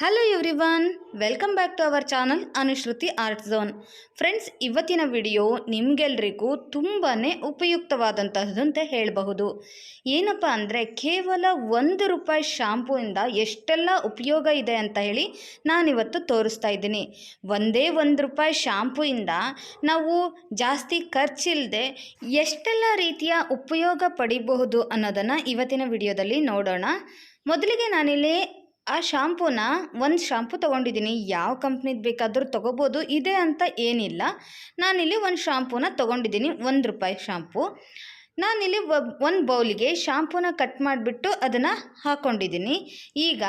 Hello everyone, welcome back to our channel Anushruti art zone. Friends, ಇವತ್ತಿನ video ನಿಮಗೆಲ್ರಿಗೂ ತುಂಬಾ ಉಪಯುಕ್ತವಾದಂತಹದ್ದು ಅಂತ ಹೇಳಬಹುದು. ಏನಪ್ಪ ಅಂದರೆ, ಕೇವಲ ₹1 ಶಾಂಪೂಯಿಂದ ಎಷ್ಟೆಲ್ಲ ಉಪಯೋಗ ಇದೆ ಅಂತ ಹೇಳಿ ನಾನಿವತ್ತು ತೋರಿಸ್ತಾ ಇದ್ದೀನಿ. ಒಂದೇ ₹1 ಶಾಂಪೂಯಿಂದ ನಾವು ಜಾಸ್ತಿ ಖರ್ಚಿಲ್ಲದೆ ಎಷ್ಟೆಲ್ಲ ರೀತಿಯ ಉಪಯೋಗ ಪಡಿಬಹುದು ಅನ್ನೋದನ್ನು ಇವತ್ತಿನ ವಿಡಿಯೋದಲ್ಲಿ ನೋಡೋಣ. ಮೊದಲಿಗೆ ನಾನಿಲ್ಲಿ ಆ ಶಾಂಪೂನ ಒಂದು ಶಾಂಪೂ ತೊಗೊಂಡಿದ್ದೀನಿ. ಯಾವ ಕಂಪ್ನಿದು ಬೇಕಾದರೂ ತೊಗೋಬೋದು, ಇದೆ ಅಂತ ಏನಿಲ್ಲ. ನಾನಿಲ್ಲಿ ಒಂದು ಶಾಂಪೂನ ತೊಗೊಂಡಿದ್ದೀನಿ, ₹1 ಶಾಂಪೂ. ನಾನಿಲ್ಲಿ ಒಂದು ಬೌಲಿಗೆ ಶಾಂಪೂನ ಕಟ್ ಮಾಡಿಬಿಟ್ಟು ಅದನ್ನು ಹಾಕ್ಕೊಂಡಿದ್ದೀನಿ. ಈಗ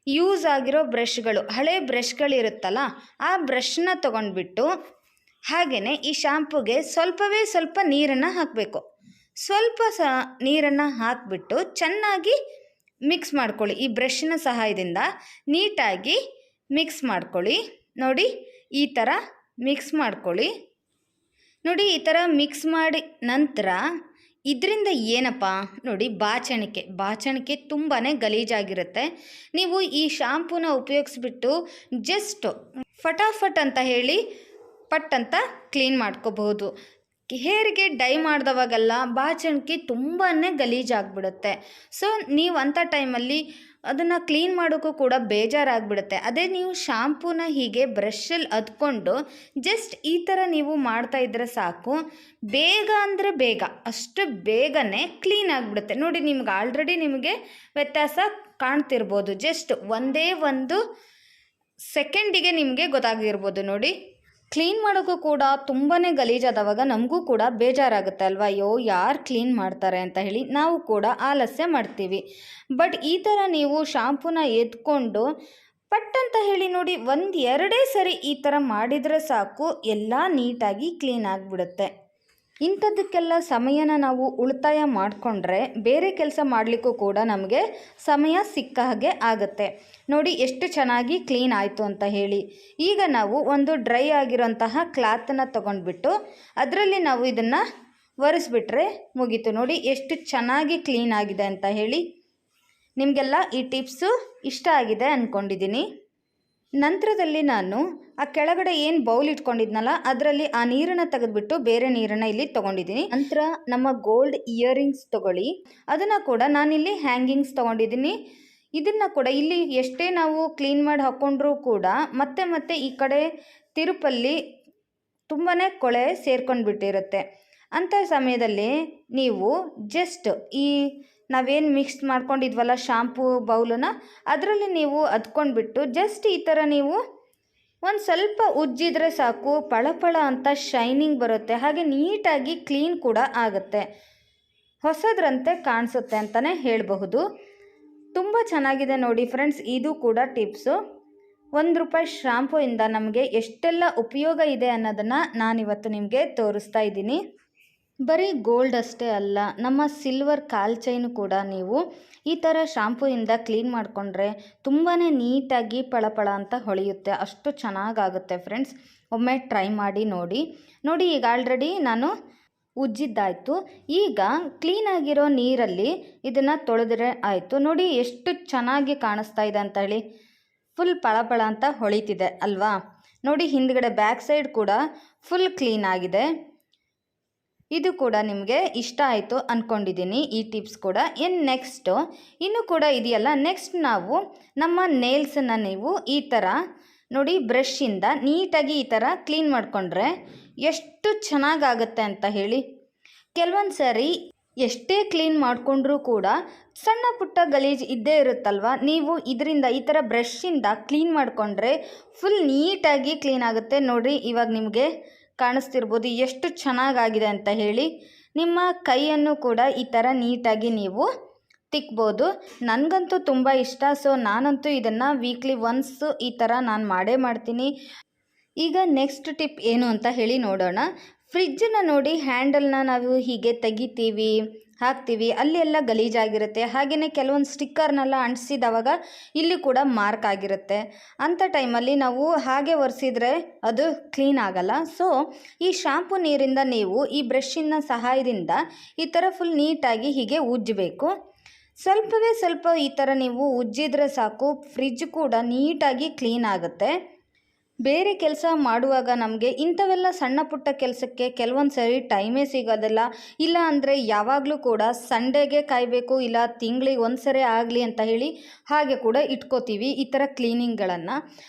ಯೂಸ್ ಆಗಿರೋ ಬ್ರಷ್ಗಳು, ಹಳೆ ಬ್ರಷ್ಗಳಿರುತ್ತಲ್ಲ, ಆ ಬ್ರಷ್ನ ತೊಗೊಂಡ್ಬಿಟ್ಟು ಹಾಗೆಯೇ ಈ ಶಾಂಪೂಗೆ ಸ್ವಲ್ಪವೇ ಸ್ವಲ್ಪ ನೀರನ್ನು ಹಾಕಬೇಕು. ಸ್ವಲ್ಪ ನೀರನ್ನು ಹಾಕಿಬಿಟ್ಟು ಚೆನ್ನಾಗಿ ಮಿಕ್ಸ್ ಮಾಡ್ಕೊಳ್ಳಿ. ಈ ಬ್ರಷ್ನ ಸಹಾಯದಿಂದ ನೀಟಾಗಿ ಮಿಕ್ಸ್ ಮಾಡ್ಕೊಳ್ಳಿ. ನೋಡಿ, ಈ ಥರ ಮಿಕ್ಸ್ ಮಾಡ್ಕೊಳ್ಳಿ. ನೋಡಿ, ಈ ಥರ ಮಿಕ್ಸ್ ಮಾಡಿ ನಂತರ ಇದರಿಂದ ಏನಪ್ಪ ನೋಡಿ, ಬಾಚಣಿಕೆ ತುಂಬಾ ಗಲೀಜಾಗಿರುತ್ತೆ. ನೀವು ಈ ಶಾಂಪೂನ ಉಪಯೋಗಿಸ್ಬಿಟ್ಟು ಜಸ್ಟ್ ಫಟಾಫಟ್ ಅಂತ ಹೇಳಿ ಪಟ್ ಅಂತ ಕ್ಲೀನ್ ಮಾಡ್ಕೋಬಹುದು. ಹೇರಿಗೆ ಡೈ ಮಾಡಿದವಾಗೆಲ್ಲ ಬಾಚಣಿಕೆ ತುಂಬಾ ಗಲೀಜಾಗಿಬಿಡುತ್ತೆ. ಸೊ ನೀವು ಅಂಥ ಟೈಮಲ್ಲಿ ಅದನ್ನು ಕ್ಲೀನ್ ಮಾಡೋಕ್ಕೂ ಕೂಡ ಬೇಜಾರಾಗಿಬಿಡುತ್ತೆ. ಅದೇ ನೀವು ಶಾಂಪೂನ ಹೀಗೆ ಬ್ರಷಲ್ಲಿ ಅದ್ಕೊಂಡು ಜಸ್ಟ್ ಈ ಥರ ನೀವು ಮಾಡ್ತಾಯಿದ್ರೆ ಸಾಕು, ಬೇಗ ಅಂದರೆ ಬೇಗ, ಅಷ್ಟು ಬೇಗನೆ ಕ್ಲೀನ್ ಆಗಿಬಿಡುತ್ತೆ. ನೋಡಿ, ನಿಮಗೆ ವ್ಯತ್ಯಾಸ ಕಾಣ್ತಿರ್ಬೋದು. ಜಸ್ಟ್ ಒಂದೇ ಒಂದು ಸೆಕೆಂಡಿಗೆ ನಿಮಗೆ ಗೊತ್ತಾಗಿರ್ಬೋದು. ನೋಡಿ, ಕ್ಲೀನ್ ಮಾಡೋಕ್ಕೂ ಕೂಡ ತುಂಬಾ ಗಲೀಜಾದವಾಗ ನಮಗೂ ಕೂಡ ಬೇಜಾರಾಗುತ್ತೆ ಅಲ್ವಾ? ಅಯ್ಯೋ, ಯಾರು ಕ್ಲೀನ್ ಮಾಡ್ತಾರೆ ಅಂತ ಹೇಳಿ ನಾವು ಕೂಡ ಆಲಸ್ಯ ಮಾಡ್ತೀವಿ. ಬಟ್ ಈ ಥರ ನೀವು ಶಾಂಪೂನ ಎತ್ಕೊಂಡು ಪಟ್ ಅಂತ ಹೇಳಿ ನೋಡಿ, 1-2 ಸರಿ ಈ ಥರ ಮಾಡಿದರೆ ಸಾಕು, ಎಲ್ಲ ನೀಟಾಗಿ ಕ್ಲೀನ್ ಆಗಿಬಿಡುತ್ತೆ. ಇಂಥದ್ದಕ್ಕೆಲ್ಲ ಸಮಯನ ನಾವು ಉಳಿತಾಯ ಮಾಡಿಕೊಂಡ್ರೆ ಬೇರೆ ಕೆಲಸ ಮಾಡಲಿಕ್ಕೂ ಕೂಡ ನಮಗೆ ಸಮಯ ಸಿಕ್ಕ ಹಾಗೆ ಆಗುತ್ತೆ. ನೋಡಿ, ಎಷ್ಟು ಚೆನ್ನಾಗಿ ಕ್ಲೀನ್ ಆಯಿತು ಅಂತ ಹೇಳಿ. ಈಗ ನಾವು ಒಂದು ಡ್ರೈ ಆಗಿರೋಂತಹ ಕ್ಲಾತನ್ನು ತೊಗೊಂಡ್ಬಿಟ್ಟು ಅದರಲ್ಲಿ ನಾವು ಇದನ್ನು ಒರೆಸ್ಬಿಟ್ರೆ ಮುಗೀತು. ನೋಡಿ, ಎಷ್ಟು ಚೆನ್ನಾಗಿ ಕ್ಲೀನ್ ಆಗಿದೆ ಅಂತ ಹೇಳಿ. ನಿಮಗೆಲ್ಲ ಈ ಟಿಪ್ಸು ಇಷ್ಟ ಆಗಿದೆ ಅಂದ್ಕೊಂಡಿದ್ದೀನಿ. ನಂತರದಲ್ಲಿ ನಾನು ಆ ಕೆಳಗಡೆ ಏನು ಬೌಲ್ ಇಟ್ಕೊಂಡಿದ್ನಲ್ಲ, ಅದರಲ್ಲಿ ಆ ನೀರನ್ನು ತೆಗೆದುಬಿಟ್ಟು ಬೇರೆ ನೀರನ್ನು ಇಲ್ಲಿ ತೊಗೊಂಡಿದ್ದೀನಿ. ನಂತರ ನಮ್ಮ ಗೋಲ್ಡ್ ಇಯರಿಂಗ್ಸ್ ತೊಗೊಳ್ಳಿ. ಅದನ್ನು ಕೂಡ ನಾನಿಲ್ಲಿ ಹ್ಯಾಂಗಿಂಗ್ಸ್ ತೊಗೊಂಡಿದ್ದೀನಿ. ಇದನ್ನು ಕೂಡ ಇಲ್ಲಿ ಎಷ್ಟೇ ನಾವು ಕ್ಲೀನ್ ಮಾಡಿ ಹಾಕ್ಕೊಂಡ್ರೂ ಕೂಡ ಮತ್ತೆ ಈ ಕಡೆ ತಿರುಪಲ್ಲಿ ತುಂಬಾ ಕೊಳೆ ಸೇರ್ಕೊಂಡು ಬಿಟ್ಟಿರುತ್ತೆ. ಅಂಥ ಸಮಯದಲ್ಲಿ ನೀವು ಜಸ್ಟ್ ಈ ನಾವೇನು ಮಿಕ್ಸ್ ಮಾಡ್ಕೊಂಡಿದ್ವಲ್ಲ ಶಾಂಪೂ ಬೌಲನ್ನ, ಅದರಲ್ಲಿ ನೀವು ಅದ್ಕೊಂಡ್ಬಿಟ್ಟು ಜಸ್ಟ್ ಈ ಥರ ನೀವು ಒಂದು ಸ್ವಲ್ಪ ಉಜ್ಜಿದ್ರೆ ಸಾಕು, ಪಳಪಳ ಅಂತ ಶೈನಿಂಗ್ ಬರುತ್ತೆ. ಹಾಗೆ ನೀಟಾಗಿ ಕ್ಲೀನ್ ಕೂಡ ಆಗುತ್ತೆ, ಹೊಸದ್ರಂತೆ ಕಾಣಿಸುತ್ತೆ ಅಂತಲೇ ಹೇಳಬಹುದು. ತುಂಬ ಚೆನ್ನಾಗಿದೆ ನೋಡಿ ಫ್ರೆಂಡ್ಸ್. ಇದು ಕೂಡ ಟಿಪ್ಸು. ₹1 ಶಾಂಪೂಯಿಂದ ನಮಗೆ ಎಷ್ಟೆಲ್ಲ ಉಪಯೋಗ ಇದೆ ಅನ್ನೋದನ್ನು ನಾನಿವತ್ತು ನಿಮಗೆ ತೋರಿಸ್ತಾ ಇದ್ದೀನಿ. ಬರೀ ಗೋಲ್ಡ್ ಅಷ್ಟೇ ಅಲ್ಲ, ನಮ್ಮ ಸಿಲ್ವರ್ ಕಾಲ್ ಚೈನು ಕೂಡ ನೀವು ಈ ಥರ ಶಾಂಪೂಯಿಂದ ಕ್ಲೀನ್ ಮಾಡಿಕೊಂಡ್ರೆ ತುಂಬಾ ನೀಟಾಗಿ ಪಳಪಳ ಅಂತ ಹೊಳೆಯುತ್ತೆ. ಅಷ್ಟು ಚೆನ್ನಾಗಾಗುತ್ತೆ ಫ್ರೆಂಡ್ಸ್. ಒಮ್ಮೆ ಟ್ರೈ ಮಾಡಿ ನೋಡಿ. ಈಗ ಆಲ್ರೆಡಿ ನಾನು ಉಜ್ಜಿದ್ದಾಯಿತು. ಈಗ ಕ್ಲೀನಾಗಿರೋ ನೀರಲ್ಲಿ ಇದನ್ನು ತೊಳೆದ್ರೆ ಆಯಿತು. ನೋಡಿ, ಎಷ್ಟು ಚೆನ್ನಾಗಿ ಕಾಣಿಸ್ತಾ ಇದೆ ಅಂತ ಹೇಳಿ. ಫುಲ್ ಪಳಪಳ ಅಂತ ಹೊಳಿತಿದೆ ಅಲ್ವಾ? ನೋಡಿ, ಹಿಂದ್ಗಡೆ ಬ್ಯಾಕ್ ಸೈಡ್ ಕೂಡ ಫುಲ್ ಕ್ಲೀನ್ ಆಗಿದೆ. ಇದು ಕೂಡ ನಿಮಗೆ ಇಷ್ಟ ಆಯಿತು ಅಂದ್ಕೊಂಡಿದ್ದೀನಿ, ಈ ಟಿಪ್ಸ್ ಕೂಡ. ನೆಕ್ಸ್ಟು ಇನ್ನೂ ಕೂಡ ಇದೆಯಲ್ಲ, ನೆಕ್ಸ್ಟ್ ನಾವು ನಮ್ಮ ನೇಲ್ಸನ್ನು ನೀವು ಈ ಥರ ನೋಡಿ ಬ್ರಷಿಂದ ನೀಟಾಗಿ ಈ ಥರ ಕ್ಲೀನ್ ಮಾಡಿಕೊಂಡ್ರೆ ಎಷ್ಟು ಚೆನ್ನಾಗಾಗುತ್ತೆ ಅಂತ ಹೇಳಿ. ಕೆಲವೊಂದು ಸಾರಿ ಎಷ್ಟೇ ಕ್ಲೀನ್ ಮಾಡಿಕೊಂಡ್ರೂ ಕೂಡ ಸಣ್ಣ ಪುಟ್ಟ ಗಲೀಜು ಇದ್ದೇ ಇರುತ್ತಲ್ವ. ನೀವು ಇದರಿಂದ ಈ ಥರ ಬ್ರಷಿಂದ ಕ್ಲೀನ್ ಮಾಡಿಕೊಂಡ್ರೆ ಫುಲ್ ನೀಟಾಗಿ ಕ್ಲೀನ್ ಆಗುತ್ತೆ. ನೋಡಿ, ಇವಾಗ ನಿಮಗೆ ಕಾಣಿಸ್ತಿರ್ಬೋದು ಎಷ್ಟು ಚೆನ್ನಾಗಾಗಿದೆ ಅಂತ ಹೇಳಿ. ನಿಮ್ಮ ಕೈಯನ್ನು ಕೂಡ ಈ ಥರ ನೀಟಾಗಿ ನೀವು ತಿಕ್ಬೋದು. ನನಗಂತೂ ತುಂಬ ಇಷ್ಟ. ಸೊ ನಾನಂತೂ ಇದನ್ನು ವೀಕ್ಲಿ ಒನ್ಸ್ ಈ ಥರ ನಾನು ಮಾಡೇ ಮಾಡ್ತೀನಿ. ಈಗ ನೆಕ್ಸ್ಟ್ ಟಿಪ್ ಏನು ಅಂತ ಹೇಳಿ ನೋಡೋಣ. ಫ್ರಿಜ್ಜನ್ನು ನೋಡಿ, ಹ್ಯಾಂಡಲ್ನ ನಾವು ಹೀಗೆ ತೆಗಿತೀವಿ, ಹಾಕ್ತೀವಿ, ಅಲ್ಲಿ ಎಲ್ಲ ಗಲೀಜಾಗಿರುತ್ತೆ. ಹಾಗೆಯೇ ಕೆಲವೊಂದು ಸ್ಟಿಕ್ಕರ್ನೆಲ್ಲ ಅಂಟಿಸಿದವಾಗ ಇಲ್ಲಿ ಕೂಡ ಮಾರ್ಕ್ ಆಗಿರುತ್ತೆ. ಅಂಥ ಟೈಮಲ್ಲಿ ನಾವು ಹಾಗೆ ಒರೆಸಿದ್ರೆ ಅದು ಕ್ಲೀನ್ ಆಗಲ್ಲ. ಸೊ ಈ ಶಾಂಪೂ ನೀರಿಂದ ನೀವು ಈ ಬ್ರಷಿನ ಸಹಾಯದಿಂದ ಈ ಥರ ಫುಲ್ ನೀಟಾಗಿ ಹೀಗೆ ಉಜ್ಜಬೇಕು. ಸ್ವಲ್ಪವೇ ಸ್ವಲ್ಪ ಈ ಥರ ನೀವು ಉಜ್ಜಿದ್ರೆ ಸಾಕು, ಫ್ರಿಜ್ ಕೂಡ ನೀಟಾಗಿ ಕ್ಲೀನ್ ಆಗುತ್ತೆ. ಬೇರೆ ಕೆಲಸ ಮಾಡುವಾಗ ನಮಗೆ ಇಂಥವೆಲ್ಲ ಸಣ್ಣ ಪುಟ್ಟ ಕೆಲಸಕ್ಕೆ ಕೆಲವೊಂದು ಸರಿ ಟೈಮೇ ಸಿಗೋದಿಲ್ಲ. ಇಲ್ಲ ಅಂದರೆ ಯಾವಾಗಲೂ ಕೂಡ ಸಂಡೇಗೆ ಕಾಯಬೇಕು, ಇಲ್ಲ ತಿಂಗಳಿಗೆ ಒಂದು ಸರಿ ಆಗಲಿ ಅಂತ ಹೇಳಿ ಹಾಗೆ ಕೂಡ ಇಟ್ಕೋತೀವಿ ಈ ಥರ ಕ್ಲೀನಿಂಗ್ಗಳನ್ನು.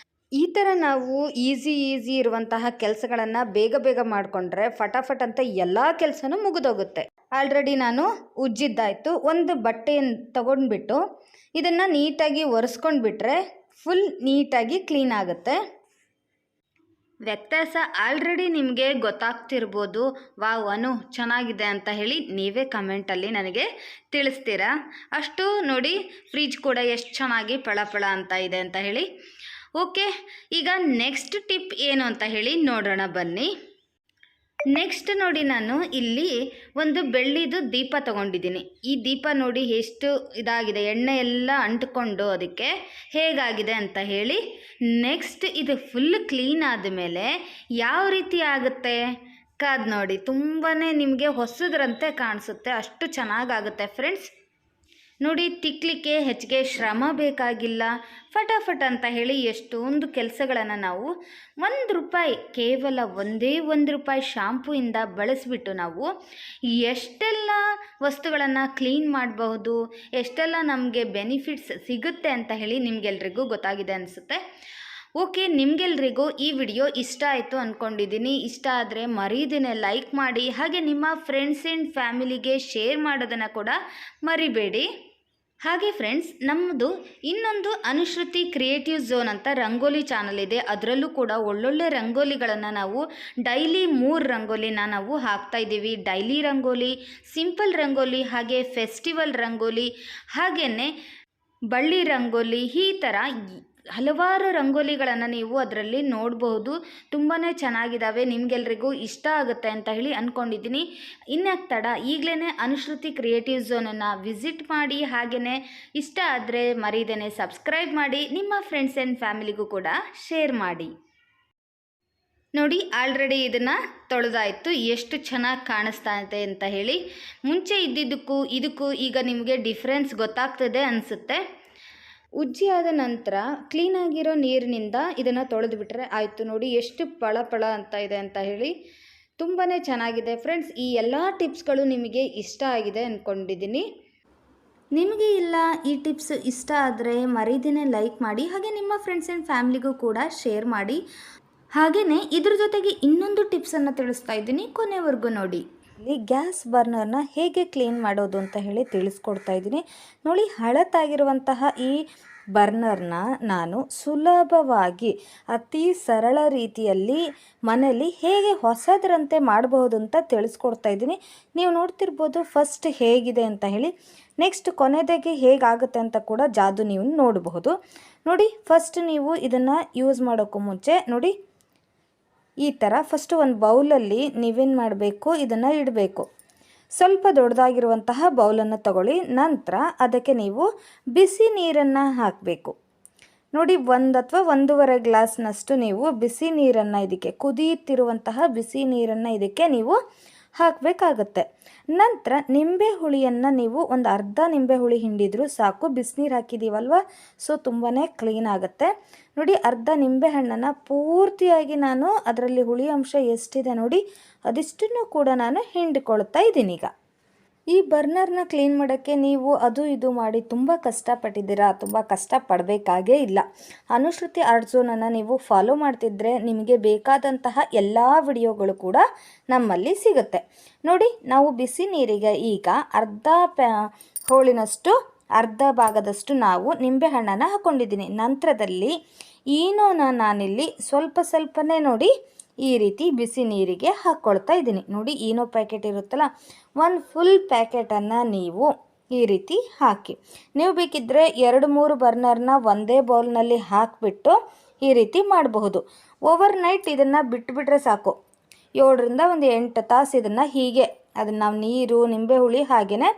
ಈ ಥರ ನಾವು ಈಸಿ ಇರುವಂತಹ ಕೆಲಸಗಳನ್ನು ಬೇಗ ಬೇಗ ಮಾಡಿಕೊಂಡ್ರೆ ಫಟಾಫಟ್ ಅಂತ ಎಲ್ಲ ಕೆಲಸನೂ ಮುಗಿದೋಗುತ್ತೆ. ಆಲ್ರೆಡಿ ನಾನು ಉಜ್ಜಿದ್ದಾಯಿತು. ಒಂದು ಬಟ್ಟೆಯನ್ನು ತಗೊಂಡ್ಬಿಟ್ಟು ಇದನ್ನು ನೀಟಾಗಿ ಒರೆಸ್ಕೊಂಡು ಬಿಟ್ಟರೆ ಫುಲ್ ನೀಟಾಗಿ ಕ್ಲೀನ್ ಆಗುತ್ತೆ. ವ್ಯತ್ಯಾಸ ಆಲ್ರೆಡಿ ನಿಮಗೆ ಗೊತ್ತಾಗ್ತಿರ್ಬೋದು. ವಾವ್ ಅನು ಚೆನ್ನಾಗಿದೆ ಅಂತ ಹೇಳಿ ನೀವೇ ಕಮೆಂಟಲ್ಲಿ ನನಗೆ ತಿಳಿಸ್ತೀರಾ. ಅಷ್ಟು ನೋಡಿ ಫ್ರಿಜ್ ಕೂಡ ಎಷ್ಟು ಚೆನ್ನಾಗಿ ಫಳ ಅಂತ ಇದೆ ಅಂತ ಹೇಳಿ. ಓಕೆ, ಈಗ ನೆಕ್ಸ್ಟ್ ಟಿಪ್ ಏನು ಅಂತ ಹೇಳಿ ನೋಡೋಣ ಬನ್ನಿ. ನೆಕ್ಸ್ಟ್ ನೋಡಿ, ನಾನು ಇಲ್ಲಿ ಒಂದು ಬೆಳ್ಳಿದು ದೀಪ ತಗೊಂಡಿದ್ದೀನಿ. ಈ ದೀಪ ನೋಡಿ ಎಷ್ಟು ಇದಾಗಿದೆ, ಎಣ್ಣೆ ಎಲ್ಲ ಅಂಟ್ಕೊಂಡು ಅದಕ್ಕೆ ಹೇಗಾಗಿದೆ ಅಂತ ಹೇಳಿ. ನೆಕ್ಸ್ಟ್ ಇದು ಫುಲ್ ಕ್ಲೀನ್ ಆದಮೇಲೆ ಯಾವ ರೀತಿ ಆಗುತ್ತೆ ಕಾದು ನೋಡಿ. ತುಂಬಾ ನಿಮಗೆ ಹೊಸದ್ರಂತೆ ಕಾಣಿಸುತ್ತೆ, ಅಷ್ಟು ಚೆನ್ನಾಗಾಗುತ್ತೆ ಫ್ರೆಂಡ್ಸ್. ನೋಡಿ, ತಿಕ್ಕಲಿಕ್ಕೆ ಹೆಚ್ಚಿಗೆ ಶ್ರಮ ಬೇಕಾಗಿಲ್ಲ, ಫಟಾಫಟ್ ಅಂತ ಹೇಳಿ ಎಷ್ಟೊಂದು ಕೆಲಸಗಳನ್ನು ನಾವು ₹1 ಕೇವಲ ಒಂದೇ ₹1 ಶಾಂಪೂಯಿಂದ ಬಳಸಿಬಿಟ್ಟು ನಾವು ಎಷ್ಟೆಲ್ಲ ವಸ್ತುಗಳನ್ನು ಕ್ಲೀನ್ ಮಾಡಬಹುದು, ಎಷ್ಟೆಲ್ಲ ನಮಗೆ ಬೆನಿಫಿಟ್ಸ್ ಸಿಗುತ್ತೆ ಅಂತ ಹೇಳಿ ನಿಮಗೆಲ್ರಿಗೂ ಗೊತ್ತಾಗಿದೆ ಅನಿಸುತ್ತೆ. ಓಕೆ, ನಿಮಗೆಲ್ರಿಗೂ ಈ ವಿಡಿಯೋ ಇಷ್ಟ ಆಯಿತು ಅಂದ್ಕೊಂಡಿದ್ದೀನಿ. ಇಷ್ಟ ಆದರೆ ಮರೀದೇನೆ ಲೈಕ್ ಮಾಡಿ, ಹಾಗೆ ನಿಮ್ಮ ಫ್ರೆಂಡ್ಸ್ ಆ್ಯಂಡ್ ಫ್ಯಾಮಿಲಿಗೆ ಶೇರ್ ಮಾಡೋದನ್ನು ಕೂಡ ಮರಿಬೇಡಿ. ಹಾಗೆ ಫ್ರೆಂಡ್ಸ್, ನಮ್ಮದು ಇನ್ನೊಂದು ಅನುಶ್ರುತಿ ಕ್ರಿಯೇಟಿವ್ ಝೋನ್ ಅಂತ ರಂಗೋಲಿ ಚಾನಲ್ ಇದೆ. ಅದರಲ್ಲೂ ಕೂಡ ಒಳ್ಳೊಳ್ಳೆ ರಂಗೋಲಿಗಳನ್ನು ನಾವು ಡೈಲಿ 3 ರಂಗೋಲಿನ ನಾವು ಹಾಕ್ತಾಯಿದ್ದೀವಿ. ಡೈಲಿ ರಂಗೋಲಿ, ಸಿಂಪಲ್ ರಂಗೋಲಿ, ಹಾಗೆ ಫೆಸ್ಟಿವಲ್ ರಂಗೋಲಿ, ಹಾಗೆಯೇ ಬಳ್ಳಿ ರಂಗೋಲಿ, ಈ ಥರ ಹಲವಾರು ರಂಗೋಲಿಗಳನ್ನು ನೀವು ಅದರಲ್ಲಿ ನೋಡಬಹುದು. ತುಂಬಾ ಚೆನ್ನಾಗಿದ್ದಾವೆ, ನಿಮಗೆಲ್ರಿಗೂ ಇಷ್ಟ ಆಗುತ್ತೆ ಅಂತ ಹೇಳಿ ಅಂದ್ಕೊಂಡಿದ್ದೀನಿ. ಇನ್ಯಾಕೆ ತಡ, ಈಗಲೇ ಅನುಶ್ರುತಿ ಕ್ರಿಯೇಟಿವ್ ಝೋನನ್ನು ವಿಸಿಟ್ ಮಾಡಿ. ಹಾಗೆಯೇ ಇಷ್ಟ ಆದರೆ ಮರೀದೇನೆ ಸಬ್ಸ್ಕ್ರೈಬ್ ಮಾಡಿ, ನಿಮ್ಮ ಫ್ರೆಂಡ್ಸ್ ಆ್ಯಂಡ್ ಫ್ಯಾಮಿಲಿಗೂ ಕೂಡ ಶೇರ್ ಮಾಡಿ. ನೋಡಿ, ಆಲ್ರೆಡಿ ಇದನ್ನು ತೊಳೆದಾಯಿತು. ಎಷ್ಟು ಚೆನ್ನಾಗಿ ಕಾಣಿಸ್ತಾ ಇದೆ ಅಂತ ಹೇಳಿ. ಮುಂಚೆ ಇದ್ದಿದ್ದಕ್ಕೂ ಇದಕ್ಕೂ ಈಗ ನಿಮಗೆ ಡಿಫ್ರೆನ್ಸ್ ಗೊತ್ತಾಗ್ತದೆ ಅನಿಸುತ್ತೆ. ಉಜ್ಜಿ ಆದ ನಂತರ ಕ್ಲೀನಾಗಿರೋ ನೀರಿನಿಂದ ಇದನ್ನು ತೊಳೆದು ಬಿಟ್ಟರೆ ಆಯಿತು. ನೋಡಿ ಎಷ್ಟು ಫಳ ಅಂತ ಇದೆ ಅಂತ ಹೇಳಿ. ತುಂಬಾ ಚೆನ್ನಾಗಿದೆ ಫ್ರೆಂಡ್ಸ್. ಈ ಎಲ್ಲ ಟಿಪ್ಸ್ಗಳು ನಿಮಗೆ ಇಷ್ಟ ಆಗಿದೆ ಅಂದ್ಕೊಂಡಿದ್ದೀನಿ. ನಿಮಗೆ ಈ ಟಿಪ್ಸ್ ಇಷ್ಟ ಆದರೆ ಮರೀದೇನೆ ಲೈಕ್ ಮಾಡಿ, ಹಾಗೆ ನಿಮ್ಮ ಫ್ರೆಂಡ್ಸ್ ಆ್ಯಂಡ್ ಫ್ಯಾಮಿಲಿಗೂ ಕೂಡ ಶೇರ್ ಮಾಡಿ. ಹಾಗೆಯೇ ಇದ್ರ ಜೊತೆಗೆ ಇನ್ನೊಂದು ಟಿಪ್ಸನ್ನು ತಿಳಿಸ್ತಾ ಇದ್ದೀನಿ, ಕೊನೆವರೆಗೂ ನೋಡಿ. ಇಲ್ಲಿ ಗ್ಯಾಸ್ ಬರ್ನರ್ನ ಹೇಗೆ ಕ್ಲೀನ್ ಮಾಡೋದು ಅಂತ ಹೇಳಿ ತಿಳಿಸ್ಕೊಡ್ತಾ ಇದ್ದೀನಿ. ನೋಡಿ, ಹಳತಾಗಿರುವಂತಹ ಈ ಬರ್ನರ್ನ ನಾನು ಸುಲಭವಾಗಿ ಅತಿ ಸರಳ ರೀತಿಯಲ್ಲಿ ಮನೆಯಲ್ಲಿ ಹೇಗೆ ಹೊಸದರಂತೆ ಮಾಡಬಹುದು ಅಂತ ತಿಳಿಸ್ಕೊಡ್ತಾ ಇದ್ದೀನಿ. ನೀವು ನೋಡ್ತಿರ್ಬೋದು ಫಸ್ಟ್ ಹೇಗಿದೆ ಅಂತ ಹೇಳಿ. ನೆಕ್ಸ್ಟ್ ಕೊನೆದಾಗಿ ಹೇಗಾಗುತ್ತೆ ಅಂತ ಕೂಡ ಜಾದು ನೀವು ನೋಡಬಹುದು. ನೋಡಿ, ಫಸ್ಟ್ ನೀವು ಇದನ್ನು ಯೂಸ್ ಮಾಡೋಕ್ಕೂ ಮುಂಚೆ ನೋಡಿ ಈ ಥರ ಫಸ್ಟ್ ಒಂದು ಬೌಲಲ್ಲಿ ನೀವೇನು ಮಾಡಬೇಕು, ಇದನ್ನು ಇಡಬೇಕು. ಸ್ವಲ್ಪ ದೊಡ್ಡದಾಗಿರುವಂತಹ ಬೌಲನ್ನು ತಗೊಳ್ಳಿ. ನಂತರ ಅದಕ್ಕೆ ನೀವು ಬಿಸಿ ನೀರನ್ನು ಹಾಕಬೇಕು. ನೋಡಿ, 1 ಅಥವಾ 1.5 ಗ್ಲಾಸ್ನಷ್ಟು ನೀವು ಬಿಸಿ ನೀರನ್ನು ಇದಕ್ಕೆ, ಕುದಿಯುತ್ತಿರುವಂತಹ ಬಿಸಿ ನೀರನ್ನು ಇದಕ್ಕೆ ನೀವು ಹಾಕಬೇಕಾಗತ್ತೆ. ನಂತರ ನಿಂಬೆ ಹುಳಿಯನ್ನು ನೀವು ಒಂದು ಅರ್ಧ ನಿಂಬೆ ಹುಳಿ ಹಿಂಡಿದ್ರು ಸಾಕು. ಬಿಸಿನೀರು ಹಾಕಿದ್ದೀವಲ್ವ, ಸೊ ತುಂಬಾ ಕ್ಲೀನ್ ಆಗುತ್ತೆ. ನೋಡಿ, ಅರ್ಧ ನಿಂಬೆ ಹಣ್ಣನ್ನು ಪೂರ್ತಿಯಾಗಿ ನಾನು ಅದರಲ್ಲಿ ಹುಳಿ ಅಂಶ ಎಷ್ಟಿದೆ ನೋಡಿ ಅದಿಷ್ಟನ್ನು ಕೂಡ ನಾನು ಹಿಂಡಿಕೊಳ್ತಾ ಇದ್ದೀನಿ. ಈಗ ಈ ಬರ್ನರ್ನ ಕ್ಲೀನ್ ಮಾಡೋಕ್ಕೆ ನೀವು ಅದು ಇದು ಮಾಡಿ ತುಂಬ ಕಷ್ಟಪಟ್ಟಿದ್ದೀರಾ, ತುಂಬ ಕಷ್ಟಪಡಬೇಕಾಗೇ ಇಲ್ಲ. ಅನುಶ್ರುತಿ ಆರ್ಟ್ ಝೋನನ್ನು ನೀವು ಫಾಲೋ ಮಾಡ್ತಿದ್ರೆ ನಿಮಗೆ ಬೇಕಾದಂತಹ ಎಲ್ಲ ವಿಡಿಯೋಗಳು ಕೂಡ ನಮ್ಮಲ್ಲಿ ಸಿಗುತ್ತೆ. ನೋಡಿ, ನಾವು ಬಿಸಿ ನೀರಿಗೆ ಈಗ ಅರ್ಧ ಭಾಗದಷ್ಟು ನಾವು ನಿಂಬೆಹಣ್ಣನ್ನು ಹಾಕ್ಕೊಂಡಿದ್ದೀನಿ. ನಂತರದಲ್ಲಿ ಈನೋನ ನಾನಿಲ್ಲಿ ಸ್ವಲ್ಪನೇ ನೋಡಿ ಈ ರೀತಿ ಬಿಸಿ ನೀರಿಗೆ ಹಾಕ್ಕೊಳ್ತಾ ಇದ್ದೀನಿ. ನೋಡಿ, ಈನೋ ಪ್ಯಾಕೆಟ್ ಇರುತ್ತಲ್ಲ, 1 ಫುಲ್ ಪ್ಯಾಕೆಟನ್ನು ನೀವು ಈ ರೀತಿ ಹಾಕಿ. ನೀವು ಬೇಕಿದ್ದರೆ 2-3 ಬರ್ನರ್ನ ಒಂದೇ ಬೌಲ್ನಲ್ಲಿ ಹಾಕಿಬಿಟ್ಟು ಈ ರೀತಿ ಮಾಡಬಹುದು. ಓವರ್ ನೈಟ್ ಇದನ್ನು ಬಿಟ್ಟುಬಿಟ್ರೆ ಸಾಕು. 7ರಿಂದ 8 ತಾಸು ಇದನ್ನು ಹೀಗೆ ಅದನ್ನು ನಾವು ನೀರು, ನಿಂಬೆ ಹುಳಿ ಹಾಗೆಯೇ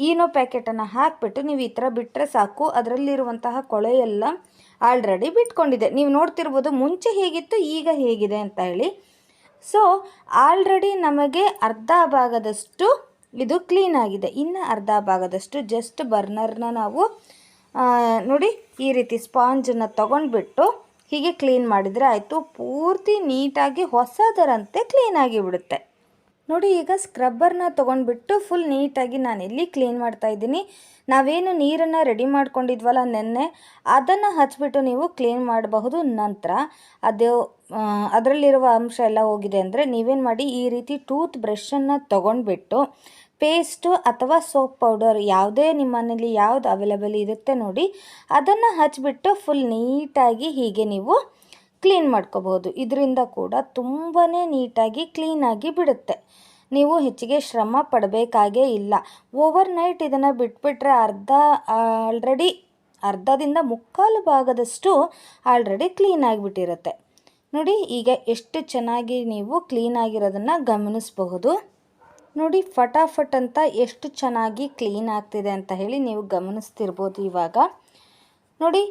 ಈನೋ ಪ್ಯಾಕೆಟನ್ನು ಹಾಕಿಬಿಟ್ಟು ನೀವು ಈ ಥರ ಬಿಟ್ಟರೆ ಸಾಕು. ಅದರಲ್ಲಿರುವಂತಹ ಕೊಳೆ ಎಲ್ಲ ಆಲ್ರೆಡಿ ಬಿಟ್ಕೊಂಡಿದೆ. ನೀವು ನೋಡ್ತಿರ್ಬೋದು ಮುಂಚೆ ಹೇಗಿತ್ತು ಈಗ ಹೇಗಿದೆ ಅಂತ ಹೇಳಿ. ಸೊ ಆಲ್ರೆಡಿ ನಮಗೆ ಅರ್ಧ ಭಾಗದಷ್ಟು ಇದು ಕ್ಲೀನ್ ಆಗಿದೆ. ಇನ್ನು ಅರ್ಧ ಭಾಗದಷ್ಟು ಜಸ್ಟ್ ಬರ್ನರ್ನ ನಾವು ನೋಡಿ ಈ ರೀತಿ ಸ್ಪಾಂಜನ್ನು ತೊಗೊಂಡ್ಬಿಟ್ಟು ಹೀಗೆ ಕ್ಲೀನ್ ಮಾಡಿದರೆ ಆಯಿತು. ಪೂರ್ತಿ ನೀಟಾಗಿ ಹೊಸದರಂತೆ ಕ್ಲೀನಾಗಿ ಬಿಡುತ್ತೆ. ನೋಡಿ ಈಗ ಸ್ಕ್ರಬ್ಬರ್ನ ತೊಗೊಂಡ್ಬಿಟ್ಟು ಫುಲ್ ನೀಟಾಗಿ ನಾನು ಇಲ್ಲಿ ಕ್ಲೀನ್ ಮಾಡ್ತಾಯಿದ್ದೀನಿ. ನಾವೇನು ನೀರನ್ನು ರೆಡಿ ಮಾಡ್ಕೊಂಡಿದ್ವಲ್ಲ ನೆನ್ನೆ, ಅದನ್ನು ಹಚ್ಬಿಟ್ಟು ನೀವು ಕ್ಲೀನ್ ಮಾಡಬಹುದು. ನಂತರ ಅದು ಅದರಲ್ಲಿರುವ ಅಂಶ ಎಲ್ಲ ಹೋಗಿದೆ ಅಂದರೆ ನೀವೇನು ಮಾಡಿ, ಈ ರೀತಿ ಟೂತ್ ಬ್ರಷನ್ನು ತೊಗೊಂಡ್ಬಿಟ್ಟು ಪೇಸ್ಟು ಅಥವಾ ಸೋಪ್ ಪೌಡರ್ ಯಾವುದೇ ನಿಮ್ಮ ಮನೇಲಿ ಯಾವುದು ಅವೈಲೇಬಲ್ ಇರುತ್ತೆ ನೋಡಿ, ಅದನ್ನು ಹಚ್ಬಿಟ್ಟು ಫುಲ್ ನೀಟಾಗಿ ಹೀಗೆ ನೀವು ಕ್ಲೀನ್ ಮಾಡ್ಕೋಬಹುದು. ಇದರಿಂದ ಕೂಡ ತುಂಬಾ ನೀಟಾಗಿ ಕ್ಲೀನಾಗಿ ಬಿಡುತ್ತೆ. ನೀವು ಹೆಚ್ಚಿಗೆ ಶ್ರಮ ಪಡಬೇಕಾಗೇ ಇಲ್ಲ. ಓವರ್ ನೈಟ್ ಇದನ್ನು ಬಿಟ್ಬಿಟ್ರೆ ಅರ್ಧದಿಂದ ಮುಕ್ಕಾಲು ಭಾಗದಷ್ಟು ಆಲ್ರೆಡಿ ಕ್ಲೀನ್ ಆಗಿಬಿಟ್ಟಿರುತ್ತೆ. ನೋಡಿ ಈಗ ಎಷ್ಟು ಚೆನ್ನಾಗಿ ನೀವು ಕ್ಲೀನಾಗಿರೋದನ್ನು ಗಮನಿಸಬಹುದು. ನೋಡಿ ಫಟಾಫಟ್ ಅಂತ ಎಷ್ಟು ಚೆನ್ನಾಗಿ ಕ್ಲೀನ್ ಆಗ್ತಿದೆ ಅಂತ ಹೇಳಿ ನೀವು ಗಮನಿಸ್ತಿರ್ಬೋದು. ಇವಾಗ ನೋಡಿ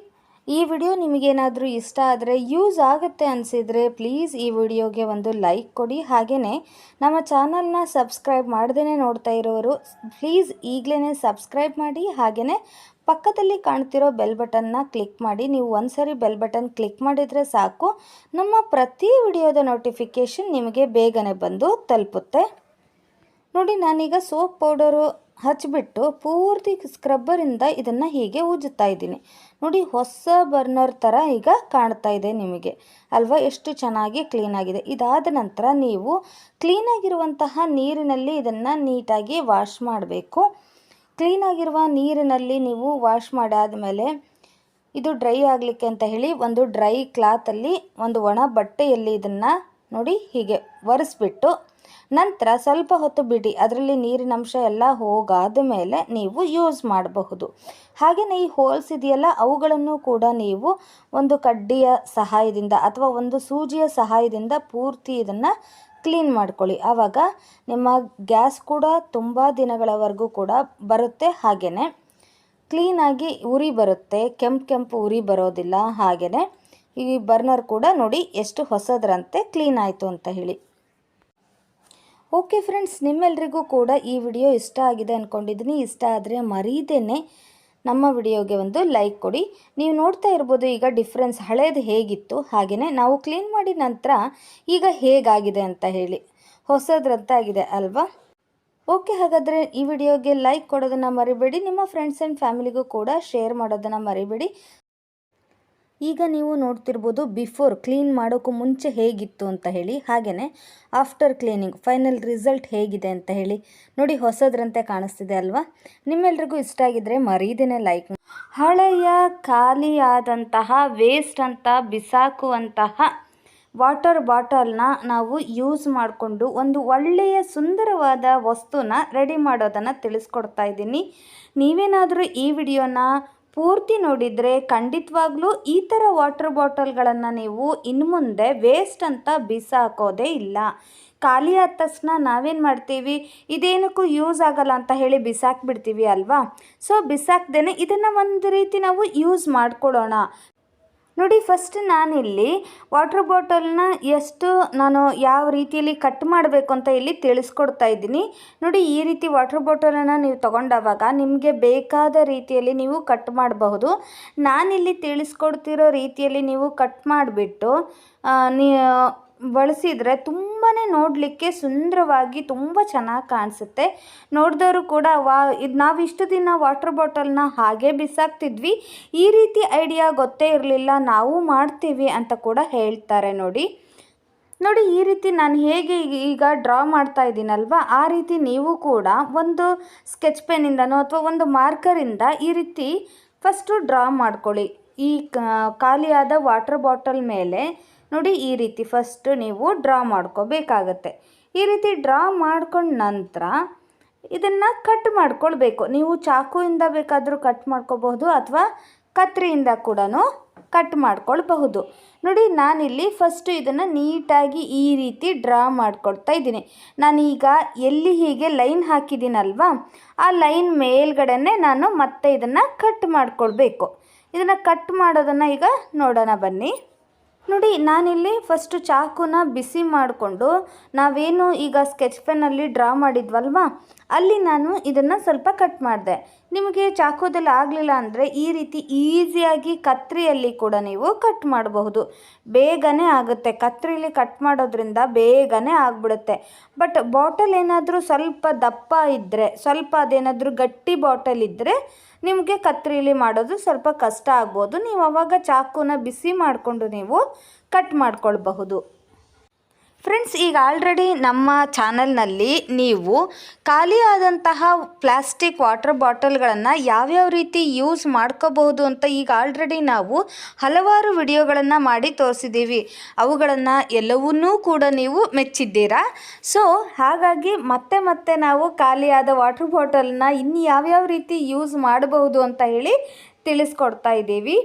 ಈ ವಿಡಿಯೋ ನಿಮಗೇನಾದರೂ ಇಷ್ಟ ಆದರೆ, ಯೂಸ್ ಆಗುತ್ತೆ ಅನಿಸಿದರೆ ಪ್ಲೀಸ್ ಈ ವಿಡಿಯೋಗೆ ಒಂದು ಲೈಕ್ ಕೊಡಿ. ಹಾಗೆಯೇ ನಮ್ಮ ಚಾನಲ್ನ ಸಬ್ಸ್ಕ್ರೈಬ್ ಮಾಡ್ದೇ ನೋಡ್ತಾ ಇರೋರು ಪ್ಲೀಸ್ ಈಗಲೇ ಸಬ್ಸ್ಕ್ರೈಬ್ ಮಾಡಿ. ಹಾಗೆಯೇ ಪಕ್ಕದಲ್ಲಿ ಕಾಣ್ತಿರೋ ಬೆಲ್ ಬಟನ್ನ ಕ್ಲಿಕ್ ಮಾಡಿ. ನೀವು ಒಂದ್ಸರಿ ಬೆಲ್ ಬಟನ್ ಕ್ಲಿಕ್ ಮಾಡಿದರೆ ಸಾಕು, ನಮ್ಮ ಪ್ರತಿ ವಿಡಿಯೋದ ನೋಟಿಫಿಕೇಷನ್ ನಿಮಗೆ ಬೇಗನೆ ಬಂದು ತಲುಪುತ್ತೆ. ನೋಡಿ ನಾನೀಗ ಸೋಪ್ ಪೌಡರು ಹಚ್ಚಿಬಿಟ್ಟು ಪೂರ್ತಿ ಸ್ಕ್ರಬ್ಬರಿಂದ ಇದನ್ನು ಹೀಗೆ ಉಜ್ಜುತ್ತಾ ಇದ್ದೀನಿ. ನೋಡಿ ಹೊಸ ಬರ್ನರ್ ಥರ ಈಗ ಕಾಣ್ತಾ ಇದೆ ನಿಮಗೆ ಅಲ್ವಾ, ಎಷ್ಟು ಚೆನ್ನಾಗಿ ಕ್ಲೀನಾಗಿದೆ. ಇದಾದ ನಂತರ ನೀವು ಕ್ಲೀನಾಗಿರುವಂತಹ ನೀರಿನಲ್ಲಿ ಇದನ್ನು ನೀಟಾಗಿ ವಾಶ್ ಮಾಡಬೇಕು. ಕ್ಲೀನಾಗಿರುವ ನೀರಿನಲ್ಲಿ ನೀವು ವಾಶ್ ಮಾಡಾದಮೇಲೆ ಇದು ಡ್ರೈ ಆಗಲಿಕ್ಕೆ ಅಂತ ಹೇಳಿ ಒಂದು ಡ್ರೈ ಕ್ಲಾತಲ್ಲಿ, ಒಂದು ಒಣ ಬಟ್ಟೆಯಲ್ಲಿ ಇದನ್ನು ನೋಡಿ ಹೀಗೆ ಒರೆಸ್ಬಿಟ್ಟು ನಂತರ ಸ್ವಲ್ಪ ಹೊತ್ತು ಬಿಡಿ. ಅದರಲ್ಲಿ ನೀರಿನಂಶ ಎಲ್ಲ ಹೋಗಾದ ಮೇಲೆ ನೀವು ಯೂಸ್ ಮಾಡಬಹುದು. ಹಾಗೆಯೇ ಈ ಹೋಲ್ಸ್ ಇದೆಯಲ್ಲ, ಅವುಗಳನ್ನು ಕೂಡ ನೀವು ಒಂದು ಕಡ್ಡಿಯ ಸಹಾಯದಿಂದ ಅಥವಾ ಒಂದು ಸೂಜಿಯ ಸಹಾಯದಿಂದ ಪೂರ್ತಿ ಇದನ್ನು ಕ್ಲೀನ್ ಮಾಡ್ಕೊಳ್ಳಿ. ಆವಾಗ ನಿಮ್ಮ ಗ್ಯಾಸ್ ಕೂಡ ತುಂಬ ದಿನಗಳವರೆಗೂ ಕೂಡ ಬರುತ್ತೆ. ಹಾಗೆಯೇ ಕ್ಲೀನಾಗಿ ಉರಿ ಬರುತ್ತೆ, ಕೆಂಪು ಉರಿ ಬರೋದಿಲ್ಲ. ಹಾಗೆಯೇ ಈ ಬರ್ನರ್ ಕೂಡ ನೋಡಿ ಎಷ್ಟು ಹೊಸದರಂತೆ ಕ್ಲೀನ್ ಆಯಿತು ಅಂತ ಹೇಳಿ. ಓಕೆ ಫ್ರೆಂಡ್ಸ್, ನಿಮ್ಮೆಲ್ರಿಗೂ ಕೂಡ ಈ ವಿಡಿಯೋ ಇಷ್ಟ ಆಗಿದೆ ಅಂದ್ಕೊಂಡಿದ್ದೀನಿ. ಇಷ್ಟ ಆದರೆ ಮರೀದೇನೆ ನಮ್ಮ ವಿಡಿಯೋಗೆ ಒಂದು ಲೈಕ್ ಕೊಡಿ. ನೀವು ನೋಡ್ತಾ ಇರ್ಬೋದು ಈಗ ಡಿಫ್ರೆನ್ಸ್, ಹಳೇದು ಹೇಗಿತ್ತು ಹಾಗೆಯೇ ನಾವು ಕ್ಲೀನ್ ಮಾಡಿದ ನಂತರ ಈಗ ಹೇಗಾಗಿದೆ ಅಂತ ಹೇಳಿ, ಹೊಸದ್ರಂತೆ ಆಗಿದೆ ಅಲ್ವಾ. ಓಕೆ, ಹಾಗಾದರೆ ಈ ವಿಡಿಯೋಗೆ ಲೈಕ್ ಕೊಡೋದನ್ನು ಮರಿಬೇಡಿ. ನಿಮ್ಮ ಫ್ರೆಂಡ್ಸ್ ಆ್ಯಂಡ್ ಫ್ಯಾಮಿಲಿಗೂ ಕೂಡ ಶೇರ್ ಮಾಡೋದನ್ನು ಮರಿಬೇಡಿ. ಈಗ ನೀವು ನೋಡ್ತಿರ್ಬೋದು ಬಿಫೋರ್ ಕ್ಲೀನ್ ಮಾಡೋಕ್ಕೂ ಮುಂಚೆ ಹೇಗಿತ್ತು ಅಂತ ಹೇಳಿ, ಹಾಗೆಯೇ ಆಫ್ಟರ್ ಕ್ಲೀನಿಂಗ್ ಫೈನಲ್ ರಿಸಲ್ಟ್ ಹೇಗಿದೆ ಅಂತ ಹೇಳಿ. ನೋಡಿ ಹೊಸದ್ರಂತೆ ಕಾಣಿಸ್ತಿದೆ ಅಲ್ವಾ. ನಿಮ್ಮೆಲ್ರಿಗೂ ಇಷ್ಟ ಆಗಿದ್ದರೆ ಮರೀದೇನೆ ಲೈಕ್. ಹಳೆಯ ಖಾಲಿಯಾದಂತಹ ವೇಸ್ಟ್ ಅಂತ ಬಿಸಾಕುವಂತಹ ವಾಟರ್ ಬಾಟಲ್ನ ನಾವು ಯೂಸ್ ಮಾಡಿಕೊಂಡು ಒಂದು ಒಳ್ಳೆಯ ಸುಂದರವಾದ ವಸ್ತುನ ರೆಡಿ ಮಾಡೋದನ್ನು ತಿಳಿಸ್ಕೊಡ್ತಾ ಇದ್ದೀನಿ. ನೀವೇನಾದರೂ ಈ ವಿಡಿಯೋನ ಪೂರ್ತಿ ನೋಡಿದರೆ ಖಂಡಿತವಾಗ್ಲೂ ಈ ಥರ ವಾಟರ್ ಬಾಟಲ್ಗಳನ್ನು ನೀವು ಇನ್ನು ಮುಂದೆ ವೇಸ್ಟ್ ಅಂತ ಬಿಸಾಕೋದೇ ಇಲ್ಲ. ಖಾಲಿ ಆದ ತಕ್ಷಣ ನಾವೇನು ಮಾಡ್ತೀವಿ, ಇದೇನಕ್ಕೂ ಯೂಸ್ ಆಗಲ್ಲ ಅಂತ ಹೇಳಿ ಬಿಸಾಕ್ಬಿಡ್ತೀವಿ ಅಲ್ವಾ. ಸೊ ಬಿಸಾಕ್ದೇ ಇದನ್ನು ಒಂದು ರೀತಿ ನಾವು ಯೂಸ್ ಮಾಡ್ಕೊಳ್ಳೋಣ. ನೋಡಿ ಫಸ್ಟ್ ನಾನಿಲ್ಲಿ ವಾಟರ್ ಬಾಟಲ್ನ ನಾನು ಯಾವ ರೀತಿಯಲ್ಲಿ ಕಟ್ ಮಾಡಬೇಕು ಅಂತ ಇಲ್ಲಿ ತಿಳಿಸ್ಕೊಡ್ತಾ ಇದ್ದೀನಿ. ನೋಡಿ ಈ ರೀತಿ ವಾಟರ್ ಬಾಟಲನ್ನು ನೀವು ತೊಗೊಂಡಾಗ ನಿಮಗೆ ಬೇಕಾದ ರೀತಿಯಲ್ಲಿ ನೀವು ಕಟ್ ಮಾಡಬಹುದು. ನಾನಿಲ್ಲಿ ತಿಳಿಸ್ಕೊಡ್ತಿರೋ ರೀತಿಯಲ್ಲಿ ನೀವು ಕಟ್ ಮಾಡಿಬಿಟ್ಟು ಬಳಸಿದರೆ ತುಂಬಾ ನೋಡಲಿಕ್ಕೆ ಸುಂದರವಾಗಿ ತುಂಬ ಚೆನ್ನಾಗಿ ಕಾಣಿಸುತ್ತೆ. ನೋಡಿದವರು ಕೂಡ ನಾವು ಇಷ್ಟು ದಿನ ವಾಟರ್ ಬಾಟಲ್ನ ಹಾಗೆ ಬಿಸಾಕ್ತಿದ್ವಿ, ಈ ರೀತಿ ಐಡಿಯಾ ಗೊತ್ತೇ ಇರಲಿಲ್ಲ, ನಾವು ಮಾಡ್ತೀವಿ ಅಂತ ಕೂಡ ಹೇಳ್ತಾರೆ. ನೋಡಿ ಈ ರೀತಿ ನಾನು ಹೇಗೆ ಈಗ ಡ್ರಾ ಮಾಡ್ತಾ ಇದ್ದೀನಲ್ವ, ಆ ರೀತಿ ನೀವು ಕೂಡ ಒಂದು ಸ್ಕೆಚ್ ಪೆನ್ನಿಂದನೋ ಅಥವಾ ಒಂದು ಮಾರ್ಕರಿಂದ ಈ ರೀತಿ ಫಸ್ಟು ಡ್ರಾ ಮಾಡ್ಕೊಳ್ಳಿ. ಈ ಖಾಲಿಯಾದ ವಾಟರ್ ಬಾಟಲ್ ಮೇಲೆ ನೋಡಿ ಈ ರೀತಿ ಫಸ್ಟ್ ನೀವು ಡ್ರಾ ಮಾಡ್ಕೋಬೇಕಾಗತ್ತೆ. ಈ ರೀತಿ ಡ್ರಾ ಮಾಡ್ಕೊಂಡ ನಂತರ ಇದನ್ನು ಕಟ್ ಮಾಡ್ಕೊಳ್ಬೇಕು. ನೀವು ಚಾಕುವಿಂದ ಬೇಕಾದರೂ ಕಟ್ ಮಾಡ್ಕೋಬಹುದು ಅಥವಾ ಕತ್ರಿಯಿಂದ ಕೂಡ ಕಟ್ ಮಾಡ್ಕೊಳ್ಬಹುದು. ನೋಡಿ ನಾನಿಲ್ಲಿ ಫಸ್ಟು ಇದನ್ನು ನೀಟಾಗಿ ಈ ರೀತಿ ಡ್ರಾ ಮಾಡ್ಕೊಳ್ತಾ ಇದ್ದೀನಿ. ನಾನೀಗ ಎಲ್ಲಿ ಹೀಗೆ ಲೈನ್ ಹಾಕಿದ್ದೀನಲ್ವ, ಆ ಲೈನ್ ಮೇಲ್ಗಡೆನೆ ನಾನು ಮತ್ತೆ ಇದನ್ನು ಕಟ್ ಮಾಡ್ಕೊಳ್ಬೇಕು. ಇದನ್ನು ಕಟ್ ಮಾಡೋದನ್ನು ಈಗ ನೋಡೋಣ ಬನ್ನಿ. ನೋಡಿ ನಾನಿಲ್ಲಿ ಫಸ್ಟು ಚಾಕುನ ಬಿಸಿ ಮಾಡಿಕೊಂಡು ನಾವೇನು ಈಗ ಸ್ಕೆಚ್ ಪೆನ್ನಲ್ಲಿ ಡ್ರಾ ಮಾಡಿದ್ವಲ್ವಾ ಅಲ್ಲಿ ನಾನು ಇದನ್ನು ಸ್ವಲ್ಪ ಕಟ್ ಮಾಡಿದೆ. ನಿಮಗೆ ಚಾಕುದಲ್ಲಿ ಆಗಲಿಲ್ಲ ಅಂದರೆ ಈ ರೀತಿ ಈಸಿಯಾಗಿ ಕತ್ರಿಯಲ್ಲಿ ಕೂಡ ನೀವು ಕಟ್ ಮಾಡಬಹುದು. ಬೇಗನೆ ಆಗುತ್ತೆ, ಕತ್ರಿಲಿ ಕಟ್ ಮಾಡೋದ್ರಿಂದ ಬೇಗನೆ ಆಗಿಬಿಡುತ್ತೆ. ಬಟ್ ಬಾಟಲ್ ಏನಾದರೂ ಸ್ವಲ್ಪ ದಪ್ಪ ಇದ್ದರೆ, ಸ್ವಲ್ಪ ಅದೇನಾದರೂ ಗಟ್ಟಿ ಬಾಟಲ್ ಇದ್ದರೆ ನಿಮಗೆ ಕತ್ರಿಲಿ ಮಾಡೋದು ಸ್ವಲ್ಪ ಕಷ್ಟ ಆಗ್ಬೋದು. ನೀವು ಆವಾಗ ಚಾಕುನ ಬಿಸಿ ಮಾಡಿಕೊಂಡು ನೀವು ಕಟ್ ಮಾಡ್ಕೊಳ್ಬಹುದು. ಫ್ರೆಂಡ್ಸ್, ಈಗ ಆಲ್ರೆಡಿ ನಮ್ಮ ಚಾನಲ್ನಲ್ಲಿ ನೀವು ಖಾಲಿಯಾದಂತಹ ಪ್ಲಾಸ್ಟಿಕ್ ವಾಟರ್ ಬಾಟಲ್ಗಳನ್ನು ಯಾವ್ಯಾವ ರೀತಿ ಯೂಸ್ ಮಾಡ್ಕೋಬಹುದು ಅಂತ ಈಗ ಆಲ್ರೆಡಿ ನಾವು ಹಲವಾರು ವಿಡಿಯೋಗಳನ್ನು ಮಾಡಿ ತೋರಿಸಿದ್ದೀವಿ. ಅವುಗಳನ್ನು ಎಲ್ಲವನ್ನೂ ಕೂಡ ನೀವು ಮೆಚ್ಚಿದ್ದೀರಾ. ಸೊ ಹಾಗಾಗಿ ಮತ್ತೆ ನಾವು ಖಾಲಿಯಾದ ವಾಟರ್ ಬಾಟಲ್ನ ಇನ್ನು ಯಾವ್ಯಾವ ರೀತಿ ಯೂಸ್ ಮಾಡಬಹುದು ಅಂತ ಹೇಳಿ ತಿಳಿಸ್ಕೊಡ್ತಾ ಇದ್ದೀವಿ.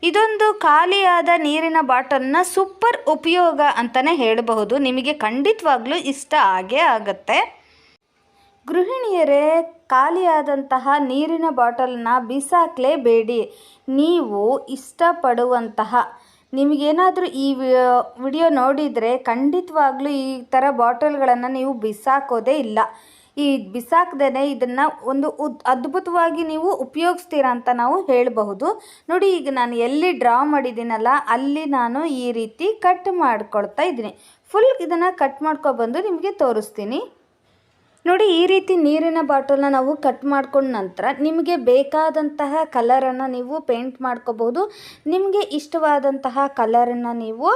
ಇದೊಂದು ಖಾಲಿಯಾದ ನೀರಿನ ಬಾಟಲ್ನ ಸೂಪರ್ ಉಪಯೋಗ ಅಂತಲೇ ಹೇಳಬಹುದು. ನಿಮಗೆ ಖಂಡಿತವಾಗ್ಲೂ ಇಷ್ಟ ಆಗೇ ಆಗುತ್ತೆ. ಗೃಹಿಣಿಯರೇ, ಖಾಲಿಯಾದಂತಹ ನೀರಿನ ಬಾಟಲ್ನ ಬಿಸಾಕಲೇಬೇಡಿ. ನೀವು ಇಷ್ಟಪಡುವಂತಹ ನಿಮಗೇನಾದರೂ ಈ ವಿಡಿಯೋ ನೋಡಿದರೆ ಖಂಡಿತವಾಗ್ಲೂ ಈ ಥರ ಬಾಟಲ್ಗಳನ್ನು ನೀವು ಬಿಸಾಕೋದೇ ಇಲ್ಲ. ಈ ಬಿಸಾಕದೇ ಇದನ್ನು ಒಂದು ಅದ್ಭುತವಾಗಿ ನೀವು ಉಪಯೋಗಿಸ್ತೀರಾ ಅಂತ ನಾವು ಹೇಳಬಹುದು. ನೋಡಿ, ಈಗ ನಾನು ಎಲ್ಲಿ ಡ್ರಾ ಮಾಡಿದ್ದೀನಲ್ಲ ಅಲ್ಲಿ ನಾನು ಈ ರೀತಿ ಕಟ್ ಮಾಡ್ಕೊಳ್ತಾ ಇದ್ದೀನಿ. ಫುಲ್ ಇದನ್ನು ಕಟ್ ಮಾಡ್ಕೊಬಂದು ನಿಮಗೆ ತೋರಿಸ್ತೀನಿ. ನೋಡಿ, ಈ ರೀತಿ ನೀರಿನ ಬಾಟಲ್ನ ನಾವು ಕಟ್ ಮಾಡ್ಕೊಂಡ ನಂತರ ನಿಮಗೆ ಬೇಕಾದಂತಹ ಕಲರನ್ನು ನೀವು ಪೇಂಟ್ ಮಾಡ್ಕೋಬಹುದು. ನಿಮಗೆ ಇಷ್ಟವಾದಂತಹ ಕಲರನ್ನು ನೀವು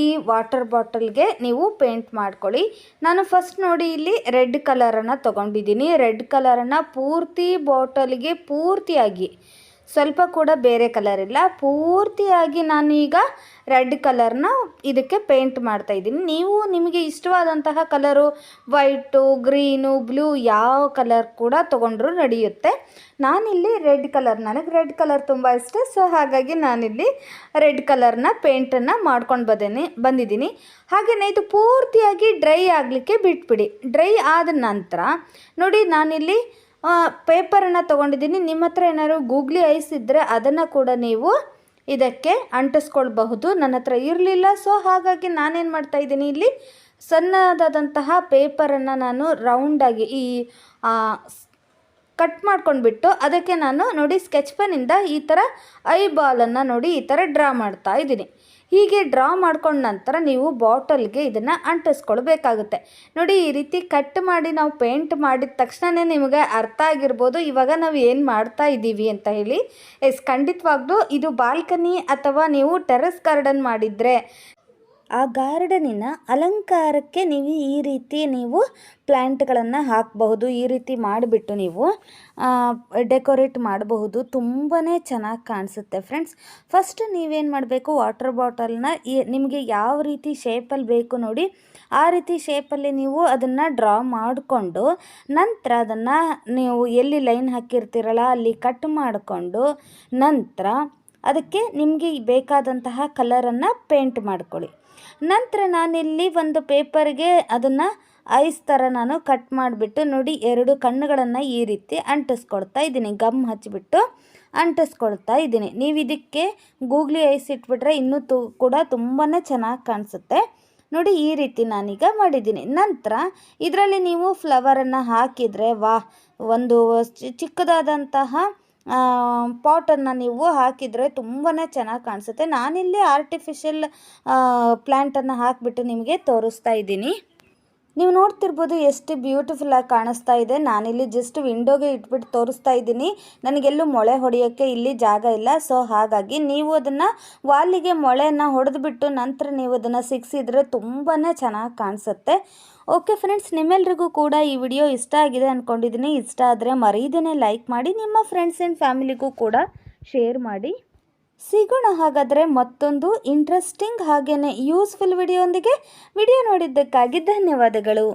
ಈ ವಾಟರ್ ಬಾಟಲ್ಗೆ ನೀವು ಪೇಂಟ್ ಮಾಡ್ಕೊಳ್ಳಿ. ನಾನು ಫಸ್ಟ್ ನೋಡಿ ಇಲ್ಲಿ ರೆಡ್ ಕಲರನ್ನು ತೊಗೊಂಡಿದ್ದೀನಿ. ರೆಡ್ ಕಲರನ್ನು ಪೂರ್ತಿ ಬಾಟಲ್ಗೆ ಪೂರ್ತಿಯಾಗಿ, ಸ್ವಲ್ಪ ಕೂಡ ಬೇರೆ ಕಲರ್ ಇಲ್ಲ, ಪೂರ್ತಿಯಾಗಿ ನಾನು ಈಗ ರೆಡ್ ಕಲರ್ನ ಇದಕ್ಕೆ ಪೇಂಟ್ ಮಾಡ್ತಾಯಿದ್ದೀನಿ. ನೀವು ನಿಮಗೆ ಇಷ್ಟವಾದಂತಹ ಕಲರು ವೈಟು, ಗ್ರೀನು, ಬ್ಲೂ ಯಾವ ಕಲರ್ ಕೂಡ ತೊಗೊಂಡ್ರೂ ನಡೆಯುತ್ತೆ. ನಾನಿಲ್ಲಿ ರೆಡ್ ಕಲರ್, ನನಗೆ ರೆಡ್ ಕಲರ್ ತುಂಬ ಇಷ್ಟ. ಸೊ ಹಾಗಾಗಿ ನಾನಿಲ್ಲಿ ರೆಡ್ ಕಲರ್ನ ಪೇಂಟನ್ನು ಮಾಡ್ಕೊಂಡು ಬಂದಿದ್ದೀನಿ. ಹಾಗೆಯೇ ಇದು ಪೂರ್ತಿಯಾಗಿ ಡ್ರೈ ಆಗಲಿಕ್ಕೆ ಬಿಟ್ಬಿಡಿ. ಡ್ರೈ ಆದ ನಂತರ ನೋಡಿ ನಾನಿಲ್ಲಿ ಪೇಪರನ್ನು ತೊಗೊಂಡಿದ್ದೀನಿ. ನಿಮ್ಮ ಹತ್ರ ಏನಾದ್ರು ಗೂಗ್ಲಿ ಐಸ್ ಇದ್ದರೆ ಅದನ್ನು ಕೂಡ ನೀವು ಇದಕ್ಕೆ ಅಂಟಿಸ್ಕೊಳ್ಬಹುದು. ನನ್ನ ಹತ್ರ ಇರಲಿಲ್ಲ. ಸೊ ಹಾಗಾಗಿ ನಾನೇನು ಮಾಡ್ತಾಯಿದ್ದೀನಿ, ಇಲ್ಲಿ ಸಣ್ಣದಾದಂತಹ ಪೇಪರನ್ನು ನಾನು ರೌಂಡಾಗಿ ಈ ಕಟ್ ಮಾಡ್ಕೊಂಡ್ಬಿಟ್ಟು ಅದಕ್ಕೆ ನಾನು ನೋಡಿ ಸ್ಕೆಚ್ ಪೆನ್ನಿಂದ ಈ ಥರ ಐಬಾಲನ್ನು ನೋಡಿ ಈ ಥರ ಡ್ರಾ ಮಾಡ್ತಾ ಇದ್ದೀನಿ. ಹೀಗೆ ಡ್ರಾ ಮಾಡ್ಕೊಂಡ ನಂತರ ನೀವು ಬಾಟಲ್ಗೆ ಇದನ್ನು ಅಂಟಿಸ್ಕೊಳ್ಬೇಕಾಗುತ್ತೆ. ನೋಡಿ, ಈ ರೀತಿ ಕಟ್ ಮಾಡಿ ನಾವು ಪೇಂಟ್ ಮಾಡಿದ ತಕ್ಷಣವೇ ನಿಮಗೆ ಅರ್ಥ ಆಗಿರ್ಬೋದು ಇವಾಗ ನಾವು ಏನು ಮಾಡ್ತಾ ಇದ್ದೀವಿ ಅಂತ ಹೇಳಿ. ಖಂಡಿತವಾಗ್ಲೂ ಇದು ಬಾಲ್ಕನಿ ಅಥವಾ ನೀವು ಟೆರೆಸ್ ಗಾರ್ಡನ್ ಮಾಡಿದರೆ ಆ ಗಾರ್ಡನಿನ ಅಲಂಕಾರಕ್ಕೆ ನೀವು ಈ ರೀತಿ ನೀವು ಪ್ಲ್ಯಾಂಟ್ಗಳನ್ನು ಹಾಕಬಹುದು. ಈ ರೀತಿ ಮಾಡಿಬಿಟ್ಟು ನೀವು ಡೆಕೋರೇಟ್ ಮಾಡಬಹುದು. ತುಂಬಾ ಚೆನ್ನಾಗಿ ಕಾಣಿಸುತ್ತೆ ಫ್ರೆಂಡ್ಸ್. ಫಸ್ಟ್ ನೀವೇನು ಮಾಡಬೇಕು, ವಾಟರ್ ಬಾಟಲ್ನ ನಿಮಗೆ ಯಾವ ರೀತಿ ಶೇಪಲ್ಲಿ ಬೇಕು ನೋಡಿ ಆ ರೀತಿ ಶೇಪಲ್ಲಿ ನೀವು ಅದನ್ನು ಡ್ರಾ ಮಾಡಿಕೊಂಡು ನಂತರ ಅದನ್ನು ನೀವು ಎಲ್ಲಿ ಲೈನ್ ಹಾಕಿರ್ತೀರಲ್ಲ ಅಲ್ಲಿ ಕಟ್ ಮಾಡಿಕೊಂಡು ನಂತರ ಅದಕ್ಕೆ ನಿಮಗೆ ಬೇಕಾದಂತಹ ಕಲರನ್ನು ಪೇಂಟ್ ಮಾಡ್ಕೊಳ್ಳಿ. ನಂತರ ನಾನಿಲ್ಲಿ ಒಂದು ಪೇಪರ್ಗೆ ಅದನ್ನು ಐಸ್ ಥರ ನಾನು ಕಟ್ ಮಾಡಿಬಿಟ್ಟು ನೋಡಿ 2 ಕಣ್ಣುಗಳನ್ನು ಈ ರೀತಿ ಅಂಟಿಸ್ಕೊಳ್ತಾ ಇದ್ದೀನಿ. ಗಮ್ ಹಚ್ಚಿಬಿಟ್ಟು ಅಂಟಿಸ್ಕೊಳ್ತಾ ಇದ್ದೀನಿ. ನೀವು ಇದಕ್ಕೆ ಗೂಗ್ಲಿ ಐಸ್ ಇಟ್ಬಿಟ್ರೆ ಇನ್ನೂ ಕೂಡ ತುಂಬಾ ಚೆನ್ನಾಗಿ ಕಾಣಿಸುತ್ತೆ. ನೋಡಿ, ಈ ರೀತಿ ನಾನೀಗ ಮಾಡಿದ್ದೀನಿ. ನಂತರ ಇದರಲ್ಲಿ ನೀವು ಫ್ಲವರನ್ನು ಹಾಕಿದರೆ ಒಂದು ಚಿಕ್ಕದಾದಂತಹ ಪಾಟನ್ನು ನೀವು ಹಾಕಿದರೆ ತುಂಬಾ ಚೆನ್ನಾಗಿ ಕಾಣಿಸುತ್ತೆ. ನಾನಿಲ್ಲಿ ಆರ್ಟಿಫಿಷಿಯಲ್ ಪ್ಲ್ಯಾಂಟನ್ನು ಹಾಕಿಬಿಟ್ಟು ನಿಮಗೆ ತೋರಿಸ್ತಾ ಇದ್ದೀನಿ. ನೀವು ನೋಡ್ತಿರ್ಬೋದು ಎಷ್ಟು ಬ್ಯೂಟಿಫುಲ್ಲಾಗಿ ಕಾಣಿಸ್ತಾ ಇದೆ. ನಾನಿಲ್ಲಿ ಜಸ್ಟ್ ವಿಂಡೋಗೆ ಇಟ್ಬಿಟ್ಟು ತೋರಿಸ್ತಾ ಇದ್ದೀನಿ. ನನಗೆಲ್ಲೂ ಮೊಳೆ ಹೊಡೆಯೋಕ್ಕೆ ಇಲ್ಲಿ ಜಾಗ ಇಲ್ಲ. ಸೊ ಹಾಗಾಗಿ ನೀವು ಅದನ್ನು ವಾಲಿಗೆ ಮೊಳೆಯನ್ನು ಹೊಡೆದ್ಬಿಟ್ಟು ನಂತರ ನೀವು ಅದನ್ನು ಸಿಕ್ಕಿಸಿದ್ರೆ ತುಂಬಾ ಚೆನ್ನಾಗಿ ಕಾಣಿಸುತ್ತೆ. ಓಕೆ ಫ್ರೆಂಡ್ಸ್, ನಿಮ್ಮೆಲ್ರಿಗೂ ಕೂಡ ಈ ವಿಡಿಯೋ ಇಷ್ಟ ಆಗಿದೆ ಅಂದ್ಕೊಂಡಿದ್ದೀನಿ. ಇಷ್ಟ ಆದರೆ ಮರೀದೇನೆ ಲೈಕ್ ಮಾಡಿ, ನಿಮ್ಮ ಫ್ರೆಂಡ್ಸ್ ಆ್ಯಂಡ್ ಫ್ಯಾಮಿಲಿಗೂ ಕೂಡ ಶೇರ್ ಮಾಡಿ. ಸಿಗೋಣ ಹಾಗಾದರೆ ಮತ್ತೊಂದು ಇಂಟ್ರೆಸ್ಟಿಂಗ್ ಹಾಗೆಯೇ ಯೂಸ್ಫುಲ್ ವಿಡಿಯೋಂದಿಗೆ. ವಿಡಿಯೋ ನೋಡಿದ್ದಕ್ಕಾಗಿ ಧನ್ಯವಾದಗಳು.